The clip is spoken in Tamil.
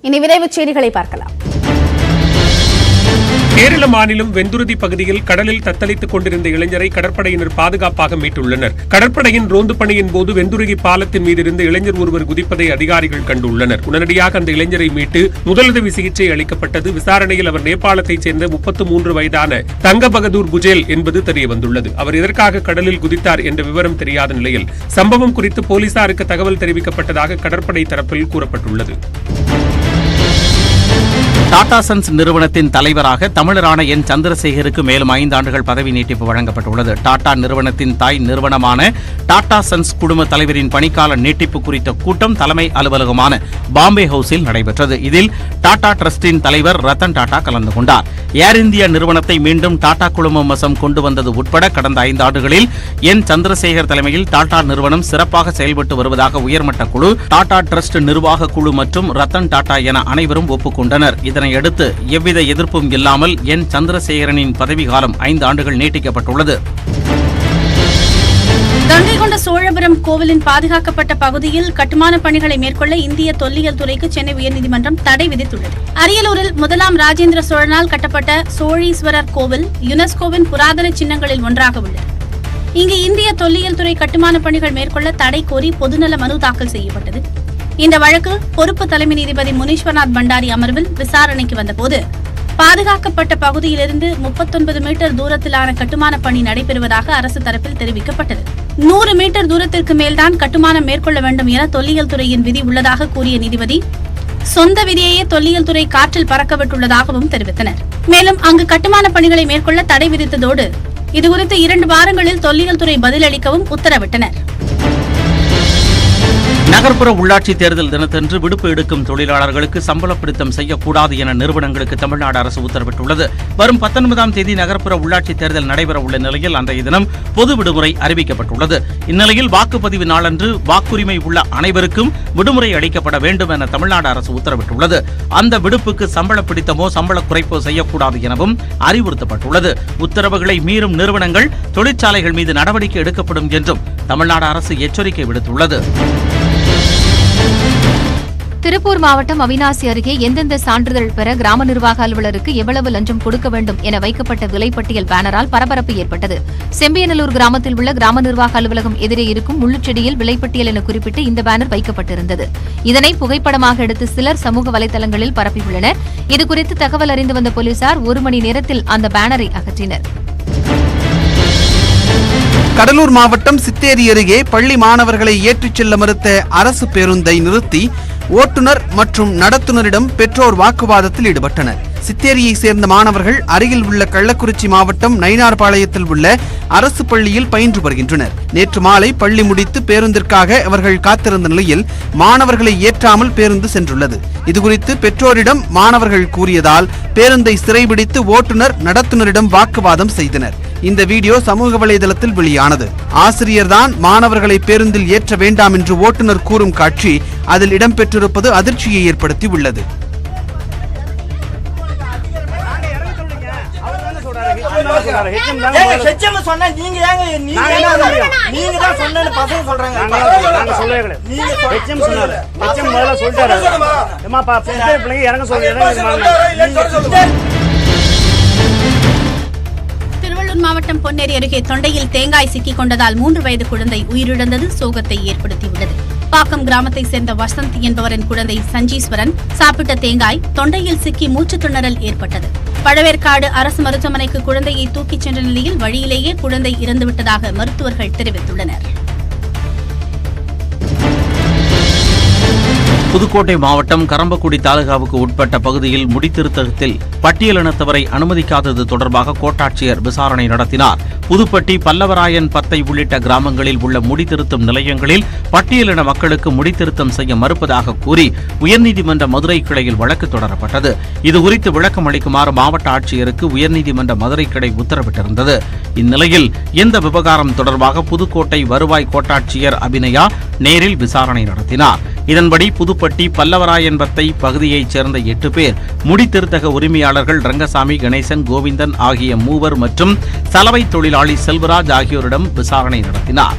இனி விரைவுச் செய்திகளை பார்க்கலாம். கேரள மாநிலம் வெந்துருதி பகுதியில் கடலில் தத்தளித்துக் கொண்டிருந்த இளைஞரை கடற்படையினர் பாதுகாப்பாக மீட்டுள்ளனர். கடற்படையின் ரோந்து பணியின் போது வெந்துருகி பாலத்தின் மீது இருந்த இளைஞர் ஒருவர் குதிப்பதை அதிகாரிகள் கண்டுள்ளனர். உடனடியாக அந்த இளைஞரை மீட்டு முதலுதவி சிகிச்சை அளிக்கப்பட்டது. விசாரணையில் அவர் நேபாளத்தைச் சேர்ந்த 33 வயதான தங்க பகதூர் புஜேல் என்பது தெரியவந்துள்ளது. அவர் எதற்காக கடலில் குதித்தார் என்ற விவரம் தெரியாத நிலையில் சம்பவம் குறித்து போலீசாருக்கு தகவல் தெரிவிக்கப்பட்டதாக கடற்படை தரப்பில் கூறப்பட்டுள்ளது. டாடா சன்ஸ் நிறுவனத்தின் தலைவராக தமிழரான என் சந்திரசேகருக்கு மேலும் 5 ஆண்டுகள் பதவி நீட்டிப்பு வழங்கப்பட்டுள்ளது. டாடா நிறுவனத்தின் தாய் நிறுவனமான டாடா சன்ஸ் குழும தலைவரின் பணிக்கால நீட்டிப்பு குறித்த கூட்டம் தலைமை அலுவலகமான பாம்பே ஹவுஸில் நடைபெற்றது. இதில் டாடா டிரஸ்டின் தலைவர் ரத்தன் டாடா கலந்து கொண்டார். ஏர் இந்தியா நிறுவனத்தை மீண்டும் டாடா குழுமம் வசம் கொண்டு வந்தது உட்பட கடந்த 5 ஆண்டுகளில் என் சந்திரசேகர் தலைமையில் டாடா நிறுவனம் சிறப்பாக செயல்பட்டு வருவதாக உயர்மட்ட குழு, டாடா டிரஸ்ட் நிர்வாக குழு மற்றும் ரத்தன் டாடா என அனைவரும் ஒப்புக்கொண்டனர். இதனையடுத்து எவ்வித எதிர்ப்பும் இல்லாமல் என் சந்திரசேகரனின் பதவிக்காலம் 5 ஆண்டுகள் நீட்டிக்கப்பட்டுள்ளது. கங்கை கொண்ட சோழபுரம் கோவிலின் பாதுகாக்கப்பட்ட பகுதியில் கட்டுமான பணிகளை மேற்கொள்ள இந்திய தொல்லியல் துறைக்கு சென்னை உயர்நீதிமன்றம் தடை விதித்துள்ளது. அரியலூரில் முதலாம் ராஜேந்திர சோழனால் கட்டப்பட்ட சோழீஸ்வரர் கோவில் யுனெஸ்கோவின் புராதன சின்னங்களில் ஒன்றாக உள்ளது. இங்கு இந்திய தொல்லியல் துறை கட்டுமான பணிகள் மேற்கொள்ள தடை கோரி பொதுநல மனு தாக்கல் செய்யப்பட்டது. இந்த வழக்கு பொறுப்பு தலைமை நீதிபதி முனீஸ்வர்நாத் பண்டாரி அமர்வில் விசாரணைக்கு வந்தபோது பாதுகாக்கப்பட்ட பகுதியிலிருந்து 39 மீட்டர் தூரத்திலான கட்டுமான பணி நடைபெறுவதாக அரசு தரப்பில் தெரிவிக்கப்பட்டது. 100 மீட்டர் தூரத்திற்கு மேல்தான் கட்டுமானம் மேற்கொள்ள வேண்டும் என தொல்லியல் துறையின் விதி உள்ளதாக கூறிய நீதிபதி சொந்த விதியையே தொல்லியல் துறை காற்றில் பறக்கவிட்டுள்ளதாகவும் தெரிவித்தனர். மேலும் அங்கு கட்டுமான பணிகளை மேற்கொள்ள தடை விதித்ததோடு இதுகுறித்து 2 வாரங்களில் தொல்லியல் துறை பதிலளிக்கவும் உத்தரவிட்டனர். நகர்ப்புற உள்ளாட்சி தேர்தல் தினத்தன்று விடுப்பு எடுக்கும் தொழிலாளர்களுக்கு சம்பள பிடித்தம் செய்யக்கூடாது என நிறுவனங்களுக்கு தமிழ்நாடு அரசு உத்தரவிட்டுள்ளது. வரும் 19ஆம் தேதி நகர்ப்புற உள்ளாட்சி தேர்தல் நடைபெறவுள்ள நிலையில் அன்றைய தினம் பொது விடுமுறை அறிவிக்கப்பட்டுள்ளது. இந்நிலையில் வாக்குப்பதிவு நாளன்று வாக்குரிமை உள்ள அனைவருக்கும் விடுமுறை அளிக்கப்பட வேண்டும் என தமிழ்நாடு அரசு உத்தரவிட்டுள்ளது. அந்த விடுப்புக்கு சம்பள பிடித்தமோ சம்பள குறைப்போ செய்யக்கூடாது எனவும் அறிவுறுத்தப்பட்டுள்ளது. உத்தரவுகளை மீறும் நிறுவனங்கள், தொழிற்சாலைகள் மீது நடவடிக்கை எடுக்கப்படும் என்றும் தமிழ்நாடு அரசு எச்சரிக்கை விடுத்துள்ளது. திருப்பூர் மாவட்டம் அவிநாசி அருகே எந்தெந்த சான்றிதழ் பெற கிராம நிர்வாக அலுவலருக்கு எவ்வளவு லஞ்சம் கொடுக்க வேண்டும் என வைக்கப்பட்ட விலைப்பட்டியல் பேனரால் பரபரப்பு ஏற்பட்டது. செம்பியநல்லூர் கிராமத்தில் உள்ள கிராம நிர்வாக அலுவலகம் எதிரே இருக்கும் முள்ளுச்செடியில் விலைப்பட்டியல் என குறிப்பிட்டு இந்த பேனர் வைக்கப்பட்டிருந்தது. இதனை புகைப்படமாக எடுத்து சிலர் சமூக வலைதளங்களில் பரப்பியுள்ளனர். இதுகுறித்து தகவல் அறிந்து வந்த போலீசார் 1 மணி நேரத்தில் அந்த பேனரை அகற்றினர். கடலூர் மாவட்டம் சித்தேரி அருகே பள்ளி மாணவர்களை ஏற்றிச் செல்ல மறுத்த அரசு பேருந்தை நிறுத்தி ஓட்டுநர் மற்றும் நடத்துனரிடம் பெற்றோர் வாக்குவாதத்தில் ஈடுபட்டனர். சித்தேரியை சேர்ந்த மாணவர்கள் அருகில் உள்ள கள்ளக்குறிச்சி மாவட்டம் நயினார்பாளையத்தில் உள்ள அரசு பள்ளியில் பயின்று வருகின்றனர். நேற்று மாலை பள்ளி முடித்து பேருந்திற்காக அவர்கள் காத்திருந்த நிலையில் மாணவர்களை ஏற்றாமல் பேருந்து சென்றுள்ளது. இதுகுறித்து பெற்றோரிடம் மாணவர்கள் கூறியதால் பேருந்தை சிறைபிடித்து ஓட்டுநர் நடத்துனரிடம் வாக்குவாதம் செய்தனர். இந்த வீடியோ சமூக வலைதளத்தில் வெளியானது. ஆசிரியர்தான் மாணவர்களை பேருந்தில் ஏற்ற வேண்டாம் என்று ஓட்டுநர் கூறும் காட்சி அதில் இடம்பெற்றிருப்பது அதிர்ச்சியை ஏற்படுத்தி உள்ளது. திருவள்ளூர் மாவட்டம் பொன்னேரி அருகே தொண்டையில் தேங்காய் சிக்கிக் கொண்டதால் 3 வயது குழந்தை உயிரிழந்தது சோகத்தை ஏற்படுத்தியுள்ளது. பாக்கம் கிராமத்தை சேர்ந்த வசந்த் என்பவரின் குழந்தை சஞ்சீஸ்வரன் சாப்பிட்ட தேங்காய் தொண்டையில் சிக்கி மூச்சு திணறல் ஏற்பட்டது. பழவேற்காடு அரசு மருத்துவமனைக்கு குழந்தையை தூக்கிச் சென்ற நிலையில் வழியிலேயே குழந்தை இறந்துவிட்டதாக மருத்துவர்கள் தெரிவித்துள்ளனர். புதுக்கோட்டை மாவட்டம் கரம்பக்குடி தாலுகாவுக்கு உட்பட்ட பகுதியில் முடித்திருத்தத்தில் பட்டியலினத்தவரை அனுமதிக்காதது தொடர்பாக கோட்டாட்சியர் விசாரணை நடத்தினார். புதுப்பட்டி, பல்லவராயன், பத்தை உள்ளிட்ட கிராமங்களில் உள்ள முடித்திருத்தும் நிலையங்களில் பட்டியலின மக்களுக்கு முடித்திருத்தம் செய்ய மறுப்பதாக கூறி உயர்நீதிமன்ற மதுரை கிளையில் வழக்கு தொடரப்பட்டது. இதுகுறித்து விளக்கம் அளிக்குமாறு மாவட்ட ஆட்சியருக்கு உயர்நீதிமன்ற மதுரை கிளை உத்தரவிட்டிருந்தது. இந்நிலையில் இந்த விவகாரம் தொடர்பாக புதுக்கோட்டை வருவாய் கோட்டாட்சியர் அபிநயா நேரில் விசாரணை நடத்தினார். இதன்படி புதுப்பட்டி, பல்லவராயன்பத்தை பகுதியைச் சேர்ந்த 8 பேர் முடித்திருத்தக உரிமையாளர்கள் ரங்கசாமி, கணேசன், கோவிந்தன் ஆகிய 3 மற்றும் சலவை தொழிலாளி செல்வராஜ் ஆகியோரிடம் விசாரணை நடத்தினார்.